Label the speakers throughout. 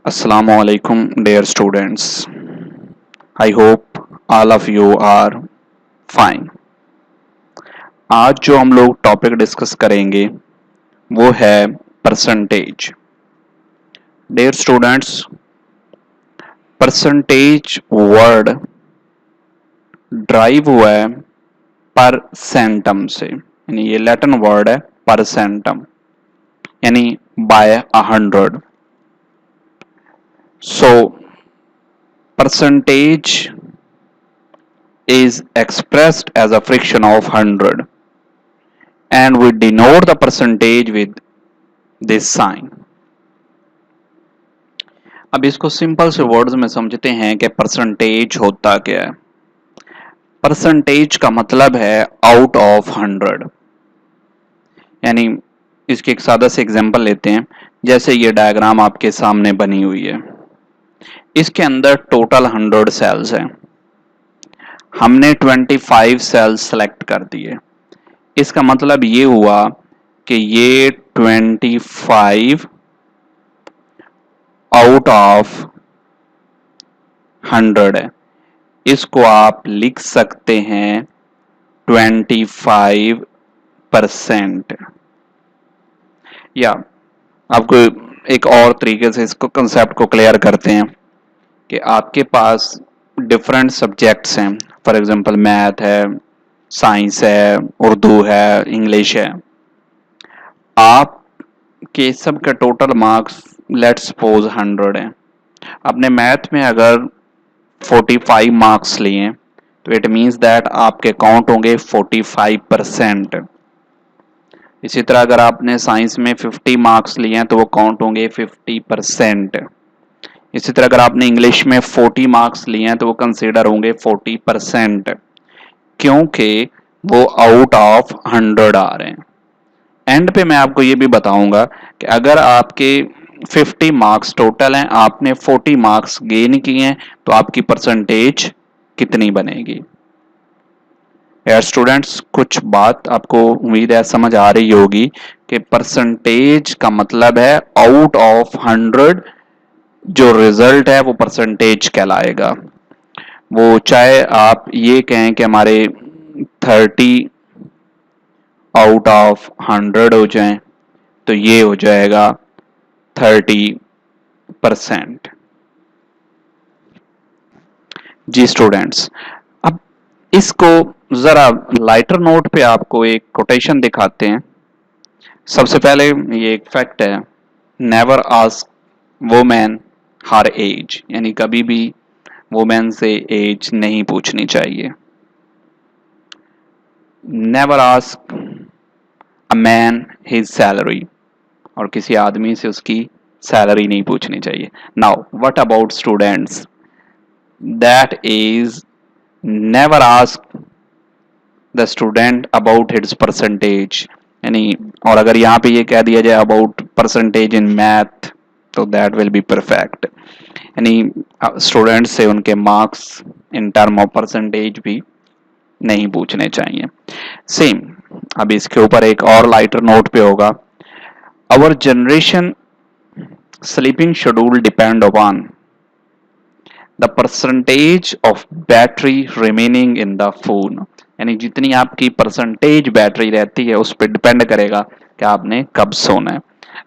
Speaker 1: Assalamu alaikum dear students. I hope all of you are fine. आज जो हम लोग टॉपिक डिस्कस करेंगे वो है percentage. Dear students, percentage word derived हुआ है परसेंटम से, यानी ये लैटिन वर्ड है परसेंटम, यानी by 100. So percentage is expressed as a fraction of 100 and we denote the percentage with this sign. अब इसको सिंपल से वर्ड्स में समझते हैं कि परसेंटेज होता क्या है. परसेंटेज का मतलब है आउट ऑफ 100, यानी इसके एक सादा से एग्जांपल लेते हैं. जैसे ये डायग्राम आपके सामने बनी हुई है, इसके अंदर टोटल 100 सेल्स हैं. हमने 25 सेल्स सेलेक्ट कर दिए. इसका मतलब ये हुआ कि ये 25 आउट ऑफ 100 है. इसको आप लिख सकते हैं 25%. या आपको एक और तरीके से इसको कंसेप्ट को क्लियर करते हैं कि आपके पास डिफरेंट सब्जेक्ट्स हैं. फॉर एग्जांपल मैथ है, साइंस है, उर्दू है, इंग्लिश है. आपके सब का टोटल मार्क्स लेट्स सपोज 100 है. आपने मैथ में अगर 45 मार्क्स लिए तो इट मींस दैट आपके काउंट होंगे 45%. इसी तरह अगर आपने साइंस में 50 मार्क्स लिए हैं तो वो काउंट होंगे 50%. इसी तरह अगर आपने इंग्लिश में 40 मार्क्स लिए हैं तो वो कंसीडर होंगे 40%, क्योंकि वो आउट ऑफ 100 आ रहे हैं. एंड पे मैं आपको ये भी बताऊंगा कि अगर आपके 50 मार्क्स टोटल हैं, आपने 40 मार्क्स गेन किए हैं, तो आपकी परसेंटेज कितनी बनेगी. यार स्टूडेंट्स, कुछ बात आपको उम्मीद है समझ आ रही होगी कि परसेंटेज का मतलब है आउट ऑफ 100 जो रिजल्ट है वो परसेंटेज कहलाएगा. वो चाहे आप ये कहें कि हमारे 30 आउट ऑफ 100 हो जाए तो ये हो जाएगा 30%. जी स्टूडेंट्स, अब इसको जरा लाइटर नोट पे आपको एक कोटेशन दिखाते हैं. सबसे पहले ये एक फैक्ट है, नेवर आस्क वुमेन हर एज, यानी कभी भी वुमेन से एज नहीं पूछनी चाहिए. Never ask a man his salary, और किसी आदमी से उसकी सैलरी नहीं पूछनी चाहिए. Now what about students, that is never ask the student about his percentage, यानी और अगर यहाँ पे ये कह दिया जाए अबाउट परसेंटेज इन मैथ तो दैट विल बी परफेक्ट. यानी स्टूडेंट से उनके marks in term of percentage भी नहीं पूछने चाहिए. सेम अब इसके ऊपर एक और लाइटर नोट पे होगा, our generation sleeping schedule depend upon the percentage of battery remaining in the phone, यानी जितनी आपकी परसेंटेज बैटरी रहती है उस पर डिपेंड करेगा कि आपने कब सोना है.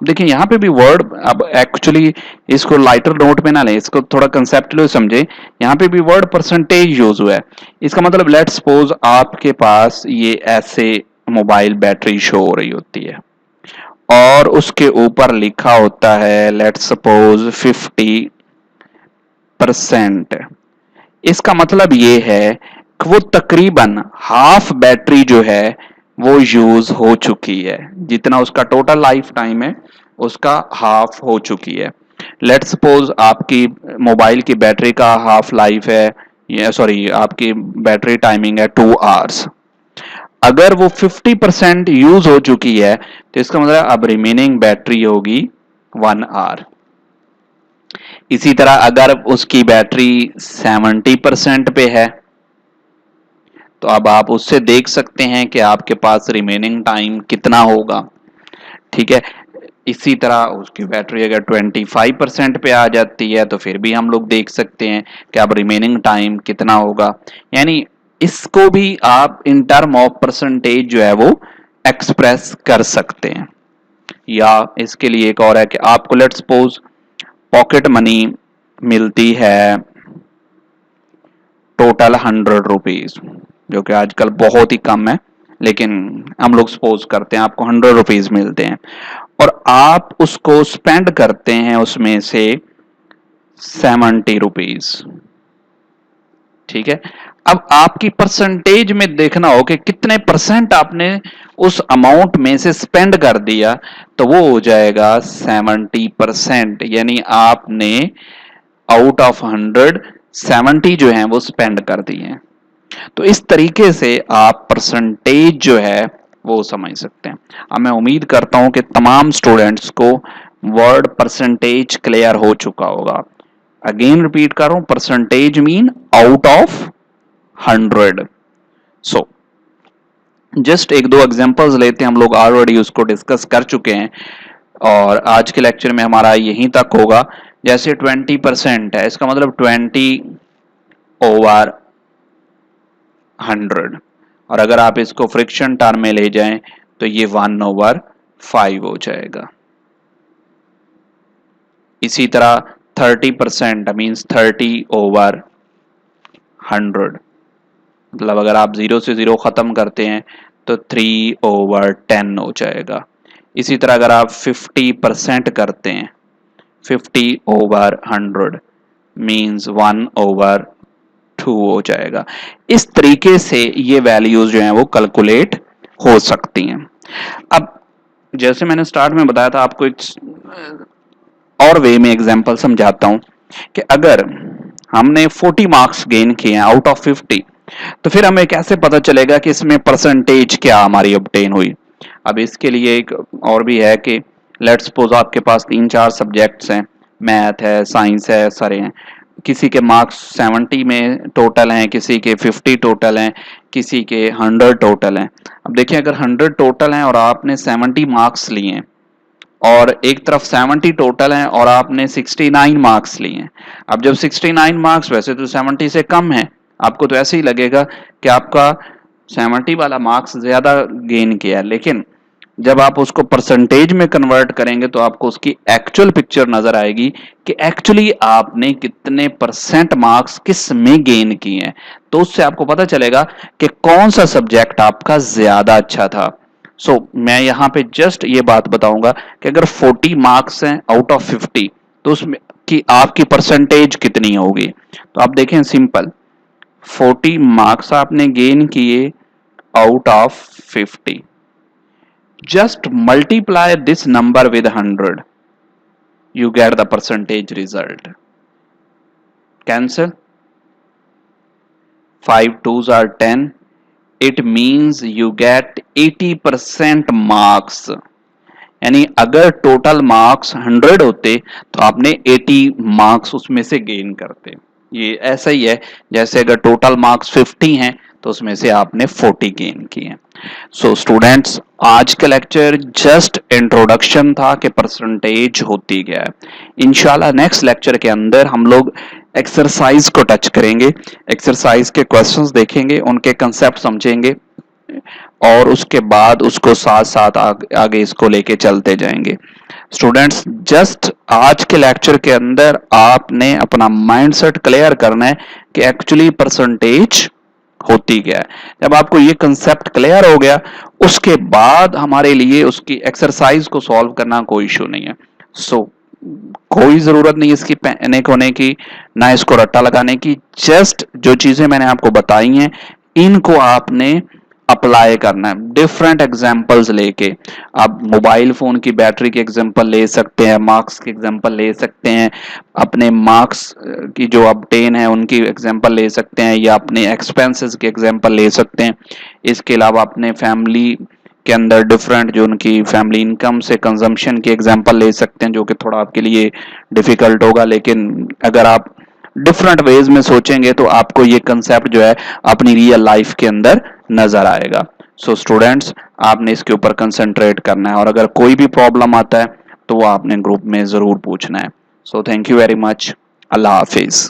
Speaker 1: देखिए यहाँ पे भी वर्ड, अब एक्चुअली इसको लाइटर नोट में ना लें, इसको थोड़ा कंसेप्चुअली समझे. यहाँ पे भी वर्ड परसेंटेज यूज हुआ है. इसका मतलब लेट्स सपोज आपके पास ये ऐसे मोबाइल बैटरी शो हो रही होती है और उसके ऊपर लिखा होता है लेट्स सपोज 50%. इसका मतलब ये है कि वो तकरीबन हाफ बैटरी जो है वो यूज हो चुकी है. जितना उसका टोटल लाइफ टाइम है उसका हाफ हो चुकी है. लेट्स सपोज आपकी मोबाइल की बैटरी का हाफ लाइफ है, या सॉरी आपकी बैटरी टाइमिंग है 2 आवर्स. अगर वो 50% यूज हो चुकी है तो इसका मतलब अब रिमेनिंग बैटरी होगी 1 आवर. इसी तरह अगर उसकी बैटरी 70% पे है तो अब आप उससे देख सकते हैं कि आपके पास रिमेनिंग टाइम कितना होगा. ठीक है, इसी तरह उसकी बैटरी अगर 25% पे आ जाती है तो फिर भी हम लोग देख सकते हैं कि अब रिमेनिंग टाइम कितना होगा। यानी इसको भी आप इन टर्म ऑफ परसेंटेज जो है वो एक्सप्रेस कर सकते हैं। या इसके लिए एक और है कि आपको लेट्स सपोज पॉकेट मनी मिलती है टोटल 100 रुपीज, जो कि आजकल बहुत ही कम है, लेकिन हम लोग सपोज करते हैं आपको 100 रुपीज मिलते हैं और आप उसको स्पेंड करते हैं उसमें से 70 रुपीज। ठीक है, अब आपकी परसेंटेज में देखना हो कि कितने परसेंट आपने उस अमाउंट में से स्पेंड कर दिया, तो वो हो जाएगा 70%। यानी आपने आउट ऑफ 100 70 जो है वो स्पेंड कर दिए। तो इस तरीके से आप परसेंटेज जो है वो समझ सकते हैं। अब मैं उम्मीद करता हूं कि तमाम स्टूडेंट्स को वर्ड परसेंटेज क्लियर हो चुका होगा। अगेन रिपीट कर रहा हूं, percentage mean out of 100। So just एक दो एग्जांपल्स लेते हैं, हम लोग ऑलरेडी उसको डिस्कस कर चुके हैं और आज के लेक्चर में हमारा यहीं तक होगा। जैसे 20% है, इसका मतलब 20/100, और अगर आप इसको फ्रिक्शन टर्म में ले जाएं तो ये 1/5 हो जाएगा। इसी तरह 30% मीन्स 30/100, मतलब अगर आप 0 से 0 खत्म करते हैं तो 3/10 हो जाएगा। इसी तरह अगर आप 50% करते हैं 50/100 मीन्स 1/2 हो जाएगा। इस तरीके से ये वैल्यूज जो हैं वो कैलकुलेट हो सकती हैं। अब जैसे मैंने स्टार्ट में बताया था, आपको एक और वे में एग्जांपल समझाता हूं कि अगर हमने 40 मार्क्स गेन किए हैं आउट ऑफ 50, तो फिर हमें कैसे पता चलेगा कि इसमें परसेंटेज क्या हमारी ऑब्टेन हुई। अब इसके लिए एक और भी है कि लेट्स सपोज आपके पास 3-4 सब्जेक्ट्स हैं, मैथ है, साइंस है, सारे हैं। किसी के मार्क्स 70 में टोटल हैं, किसी के 50 टोटल हैं, किसी के 100 टोटल हैं। अब देखिए, अगर 100 टोटल हैं और आपने 70 मार्क्स लिए हैं, और एक तरफ 70 टोटल हैं और आपने 69 मार्क्स लिए हैं। अब जब 69 मार्क्स वैसे तो 70 से कम है, आपको तो ऐसे ही लगेगा कि आपका 70 वाला मार्क्स ज्यादा गेन किया है, लेकिन जब आप उसको परसेंटेज में कन्वर्ट करेंगे तो आपको उसकी एक्चुअल पिक्चर नजर आएगी कि एक्चुअली आपने कितने परसेंट मार्क्स किस में गेन किए हैं। तो उससे आपको पता चलेगा कि कौन सा सब्जेक्ट आपका ज्यादा अच्छा था। मैं यहां पे जस्ट ये बात बताऊंगा कि अगर 40 मार्क्स हैं आउट ऑफ 50, तो उसमें की आपकी परसेंटेज कितनी होगी। तो आप देखें, सिंपल, 40 मार्क्स आपने गेन किए out of 50, just multiply this number with 100, you get the percentage result. Cancel, 5 2s are 10, it means you get 80% marks। यानी अगर टोटल मार्क्स 100 होते तो आपने 80 मार्क्स उसमें से गेन करते। ये ऐसा ही है जैसे अगर टोटल मार्क्स 50 हैं तो उसमें से आपने 40 गेन किए। सो स्टूडेंट्स, आज का लेक्चर जस्ट इंट्रोडक्शन था कि परसेंटेज होती क्या है। इंशाल्लाह नेक्स्ट लेक्चर के अंदर हम लोग एक्सरसाइज को टच करेंगे, एक्सरसाइज के क्वेश्चंस देखेंगे, उनके कंसेप्ट समझेंगे और उसके बाद उसको साथ साथ आगे इसको लेके चलते जाएंगे। स्टूडेंट्स, जस्ट आज के लेक्चर के अंदर आपने अपना माइंडसेट क्लियर करना है कि एक्चुअली परसेंटेज होती क्या है। जब आपको ये कंसेप्ट क्लियर हो गया, उसके बाद हमारे लिए उसकी एक्सरसाइज को सॉल्व करना कोई इशू नहीं है। कोई जरूरत नहीं इसकी पैनिक होने की, ना इसको रट्टा लगाने की। जस्ट जो चीजें मैंने आपको बताई हैं, इनको आपने अप्लाई करना है डिफरेंट एग्जांपल्स लेके। आप मोबाइल फोन की बैटरी के एग्जांपल ले सकते हैं, मार्क्स के एग्जांपल ले सकते हैं, अपने मार्क्स की जो ऑब्टेन है उनकी एग्जांपल ले सकते हैं, या अपने एक्सपेंसेस के एग्जांपल ले सकते हैं। इसके अलावा अपने फैमिली के अंदर डिफरेंट जो उनकी फैमिली इनकम से कंजम्पशन की एग्जांपल ले सकते हैं, जो कि थोड़ा आपके लिए डिफिकल्ट होगा, लेकिन अगर आप डिफरेंट वेज में सोचेंगे तो आपको ये कंसेप्ट जो है अपनी रियल लाइफ के अंदर नजर आएगा। स्टूडेंट्स, आपने इसके ऊपर कंसंट्रेट करना है, और अगर कोई भी प्रॉब्लम आता है तो वो आपने ग्रुप में ज़रूर पूछना है। So thank you very much. अल्लाह हाफिज़।